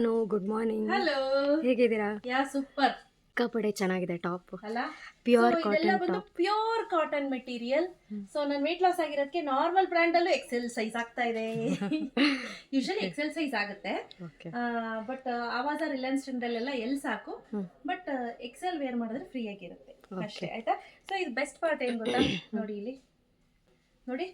ಅನು, good morning. Hello, ಹೇಗಿದ್ದೀರಾ? Super. ಕಪಡೆ ಚೆನ್ನಾಗಿದೆ top ಅಲ್ಲ, ಪ್ಯೂರ್ ಇದೆಲ್ಲ ಕಾಟನ್ ಬಂದು top. Pure cotton material. So ನಾನು weight ಲಾಸ್ ಆಗಿರೋದಕ್ಕೆ ನಾರ್ಮಲ್ ಬ್ರ್ಯಾಂಡ್ ಅಲ್ಲೂ ಎಕ್ಸೆಲ್ ಸೈಜ್ ಆಗ್ತಾ ಇದೆ. ಯೂಶಲಿ ಎಕ್ಸೆಲ್ ಸೈಜ್ ಆಗುತ್ತೆ, ಬಟ್ ಆವಾಜ ರಿಲಯನ್ಸ್ ಟ್ರೆಂಡಲ್ಲೆಲ್ಲ ಎಲ್ ಸಾಕು, ಬಟ್ ಎಕ್ಸೆಲ್ ವೇರ್ ಮಾಡಿದ್ರೆ ಫ್ರೀ ಆಗಿರುತ್ತೆ ಅಷ್ಟೇ. ಆಯ್ತಾ? ಸೊ ಇದು ಬೆಸ್ಟ್ ಪಾರ್ಟ್ ಏನ್ ಗೊತ್ತಾ, ನೋಡಿ ಇಲ್ಲಿ ನೋಡಿ,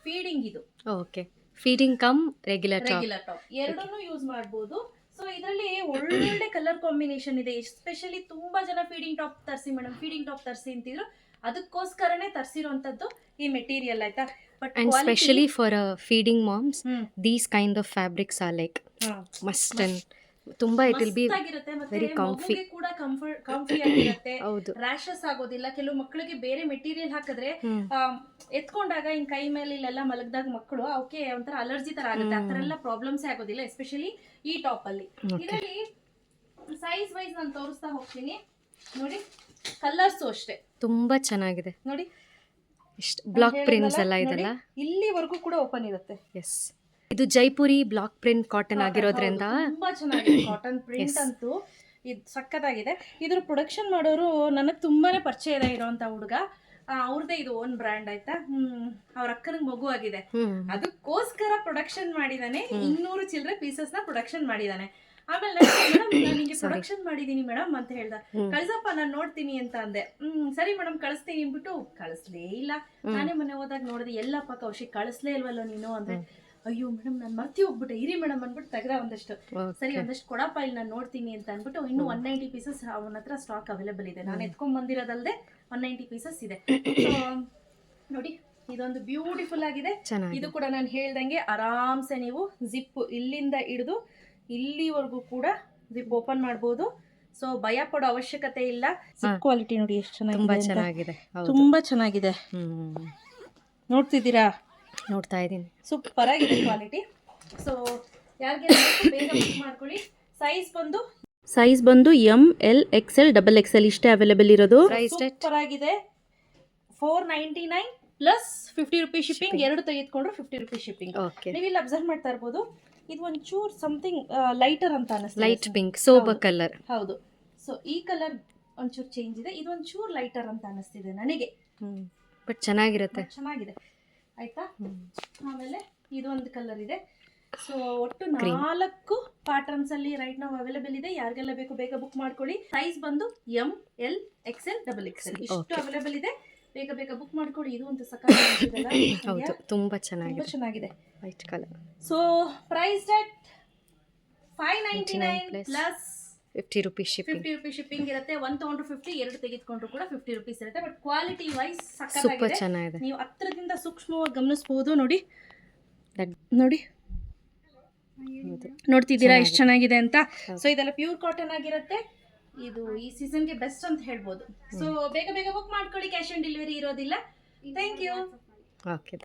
ಫೀಡಿಂಗ್ ಇದು. Okay, feeding come regular top ಎರಡನ್ನೂ ಯೂಸ್ ಮಾಡಬಹುದು. ಸೊ ಇದರಲ್ಲಿ ಒಳ್ಳೊಳ್ಳೆ ಕಲರ್ ಕಾಂಬಿನೇಷನ್ ಇದೆ. ಎಸ್ಪೆಷಲಿ ತುಂಬಾ ಜನ ಫೀಡಿಂಗ್ ಟಾಪ್ ತರಿಸಿ ಮೇಡಮ್, ಫೀಡಿಂಗ್ ಟಾಪ್ ತರಿಸಿ ಅಂತಿದ್ರು. ಅದಕ್ಕೋಸ್ಕರನೇ ತರಿಸಿರುವಂತದ್ದು ಈ ಮೆಟೀರಿಯಲ್. ಆಯ್ತಾ? But and especially for feeding moms, these kind of fabrics are like must and ತುಂಬಾ it will be very comfy. ಕೂಡ ಕಂಫಿ ಆಗಿರುತ್ತೆ. ಹೌದು, ರ್ಯಾಷಸ್ ಆಗೋದಿಲ್ಲ. ಕೆಲವು ಮಕ್ಕಳಿಗೆ ಬೇರೆ ಮೆಟೀರಿಯಲ್ ಹಾಕಿದ್ರೆ ಎತ್ಕೊಂಡಾಗ ಹಿಂಗ್ ಕೈ ಮೇಲೆ ಇಲ್ಲೆಲ್ಲ ಮಲಗಿದಾಗ ಮಕ್ಕಳು ಅವಕ್ಕೆ ಒಂಥರ ಅಲರ್ಜಿ ತರ ಆಗುತ್ತೆ. ಆ ತರ ಎಲ್ಲ ಪ್ರಾಬ್ಲಮ್ಸ್ ಆಗೋದಿಲ್ಲ, ಎಸ್ಪೆಷಲಿ ಈ ಟಾಪ್ ಅಲ್ಲಿ. ಇದರಲ್ಲಿ ಸೈಜ್ ವೈಸ್ ನಾನು ತೋರಿಸ್ತಾ ಹೋಗ್ತೀನಿ. ನೋಡಿ, ಕಲರ್ಸ್ ಅಷ್ಟೇ ತುಂಬಾ ಚೆನ್ನಾಗಿದೆ. ನೋಡಿ, ಇಷ್ಟು ಬ್ಲಾಕ್ ಪ್ರಿಂಟ್ಸ್ ಎಲ್ಲ ಇದೆಲ್ಲ ಇಲ್ಲಿವರೆಗೂ ಕೂಡ ಓಪನ್ ಇರುತ್ತೆ. ಎಸ್, ಇದು ಜೈಪುರಿ ಬ್ಲಾಕ್ ಪ್ರಿಂಟ್ ಕಾಟನ್ ಆಗಿರೋದ್ರಿಂದ ತುಂಬಾ ಚೆನ್ನಾಗಿದೆ. ಕಾಟನ್ ಪ್ರಿಂಟ್ ಅಂತೂ ಇದು ಸಕ್ಕತ್ತಾಗಿದೆ. ಇದ್ರ ಪ್ರೊಡಕ್ಷನ್ ಮಾಡೋರು ನನಗೆ ತುಂಬಾನೇ ಪರಿಚಯ ಇರೋಂತ ಹುಡುಗ. ಅವ್ರದೇ ಇದು ಓನ್ ಬ್ರ್ಯಾಂಡ್. ಆಯ್ತಾ? ಅವ್ರ ಅಕ್ಕನಿಗೆ ಮಗು ಆಗಿದೆ, ಅದಕ್ಕೋಸ್ಕರ ಪ್ರೊಡಕ್ಷನ್ ಮಾಡಿದಾನೆ. 200 ಚಿಲ್ಲರೆ ಪೀಸಸ್ ನ ಪ್ರೊಡಕ್ಷನ್ ಮಾಡಿದಾನೆ. ಆಮೇಲೆ ಮೇಡಮ್ ನನಗೆ ಪ್ರೊಡಕ್ಷನ್ ಮಾಡಿದೀನಿ ಮೇಡಮ್ ಅಂತ ಹೇಳ್ದ. ಕಳ್ಸಪ್ಪ ನಾನು ನೋಡ್ತೀನಿ ಅಂತ ಅಂದೆ. ಸರಿ ಮೇಡಮ್ ಕಳಿಸ್ತೀನಿ ಅಂದ್ಬಿಟ್ಟು ಕಳಿಸ್ಲೇ ಇಲ್ಲ. ನಾನೇ ಮೊನ್ನೆ ಹೋದಾಗ ನೋಡಿದೆ, ಎಲ್ಲಪ್ಪ ಕೌಶಿಕ್ ಕಳಿಸ್ಲೇ ಇಲ್ವಲ್ಲ ನೀನು ಅಂದ್ರೆ, ಅಯ್ಯೋ ಮೇಡಮ್ ನಾನು ಮರ್ತಿ ಹೋಗ್ಬಿಟ್ಟೆ, ಇರಿ ಮೇಡಮ್ ಅಂದ್ಬಿಟ್ಟು ತೆಗ್ದ ಒಂದಷ್ಟು. ಸರಿ ಒಂದಷ್ಟು ಕೊಡಪ್ಪ, ಇಲ್ಲಿ ನಾನು ನೋಡ್ತೀನಿ ಅಂತ ಅಂದ್ಬಿಟ್ಟು ಇನ್ನು 190 ಪೀಸಸ್ ಅವನ ಹತ್ರ ಸ್ಟಾಕ್ ಅವೈಲೇಬಲ್ ಇದೆ. ನಾನು ಎತ್ಕೊಂಡ್ ಬಂದಿರೋದಲ್ದೆ 190 ಪೀಸಸ್ ಇದೆ. ನೋಡಿ, ಇದೊಂದು ಬ್ಯೂಟಿಫುಲ್ ಆಗಿದೆ. ಇದು ಕೂಡ ನಾನು ಹೇಳ್ದಂಗೆ ಆರಾಮ್ಸೆ ನೀವು ಜಿಪ್ ಇಲ್ಲಿಂದ ಹಿಡಿದು ಇಲ್ಲಿವರೆಗೂ ಕೂಡ ಜಿಪ್ ಓಪನ್ ಮಾಡಬಹುದು. ಸೊ ಭಯ ಪಡೋ ಅವಶ್ಯಕತೆ ಇಲ್ಲ. ಕ್ವಾಲಿಟಿ ನೋಡಿ ಎಷ್ಟು ಚೆನ್ನಾಗಿದೆ, ತುಂಬಾ ಚೆನ್ನಾಗಿದೆ. ನೋಡ್ತಿದ್ದೀರಾ? ನೋಡ್ತಾ ಇದ್ದೀನಿ, ಸೂಪರ್ ಆಗಿದೆ ಕ್ವಾಲಿಟಿ. ಸೊ ಯಾರಿಗೆ ಬೇಗ ಬುಕ್ ಮಾಡ್ಕೊಳ್ಳಿ. ಸೈಜ್ ಬಂದು ML XL XXL ಇಷ್ಟೇ ಅವೈಲೇಬಲ್ ಇರೋದು. ಸೂಪರ್ ಆಗಿದೆ. 499 ಪ್ಲಸ್ 50 ರೂಪೀಸ್ ಶಿಪ್ಪಿಂಗ್. ಎರಡು ತೆಗೆದುಕೊಂಡ್ರು 50 ರೂಪೀಸ್ ಶಿಪ್ಪಿಂಗ್. ನೀವು ಇಲ್ಲಿ ಅಬ್ಸರ್ವ್ ಮಾಡ್ತಾ ಇರ್ಬೋದು, ಇದು ಒಂಚೂರು ಸಮಥಿಂಗ್ ಲೈಟರ್ ಅಂತ ಅನಿಸ್ತದೆ. Light pink sober colour. ಹೌದು. ಸೊ ಈ ಕಲರ್ ಒಂಚೂರು ಚೇಂಜ್ ಇದೆ, ಇದು ಒಂಚೂರು ಲೈಟರ್ ಅಂತ ಅನಿಸ್ತಿದೆ ನನಗೆ. ಬಟ್ ಚೆನ್ನಾಗಿರುತ್ತೆ, ಚೆನ್ನಾಗಿದೆ. ಆಯ್ತಾ? ಆಮೇಲೆ ಇದೊಂದು ಕಲರ್ ಇದೆ. ಸೊ ಒಟ್ಟು 4 ಪ್ಯಾಟರ್ನ್ಸ್ ಅಲ್ಲಿ ರೈಟ್ ನಾವು ಅವೈಲೇಬಲ್ ಇದೆ. ಯಾರಿಗೆಲ್ಲ ಬೇಕು ಬೇಗ ಬುಕ್ ಮಾಡ್ಕೊಳ್ಳಿ. ಸೈಜ್ ಬಂದು ML XL XXL ಇಷ್ಟು ಅವೈಲೇಬಲ್ ಇದೆ. ಬೇಗ ಬೇಗ ಬುಕ್ ಮಾಡ್ಕೊಳ್ಳಿ. ಇದು ಒಂದು ಸಕ್ಕತ್ತಾಗಿದೆ. ಹೌದು, ತುಂಬಾ ಚೆನ್ನಾಗಿದೆ white colour. So price at 599 plus 50 rupees shipping. 50 rupees shipping ಇರುತ್ತೆ. 1 ತಗೊಂಡ್ರು 50, ಎರಡು ತೆಗೆದುಕೊಂಡ್ರು ಕೂಡ 50 ರೂಪೀಸ್ ಇರುತ್ತೆ. ಬಟ್ ಕ್ವಾಲಿಟಿ ವೈಸ್ ಸಕ್ಕತ್ತಾಗಿದೆ. ನೀವು ಹತ್ರದಿಂದ ಸೂಕ್ಷ್ಮವಾಗಿ ಗಮನಿಸಬಹುದು. ನೋಡಿ ನೋಡಿ, ನೋಡ್ತಿದ್ದೀರಾ ಎಷ್ಟು ಚೆನ್ನಾಗಿದೆ ಅಂತ. ಸೊ ಇದೆಲ್ಲ ಪ್ಯೂರ್ ಕಾಟನ್ ಆಗಿರುತ್ತೆ. ಇದು ಈ ಸೀಸನ್ಗೆ ಬೆಸ್ಟ್ ಅಂತ ಹೇಳ್ಬೋದು. ಸೊ ಬೇಗ ಬೇಗ ಬುಕ್ ಮಾಡ್ಕೊಳ್ಳಿ. ಕ್ಯಾಶ್ ಆನ್ ಡೆಲಿವರಿ ಇರೋದಿಲ್ಲ. Thank you. ಓಕೆ.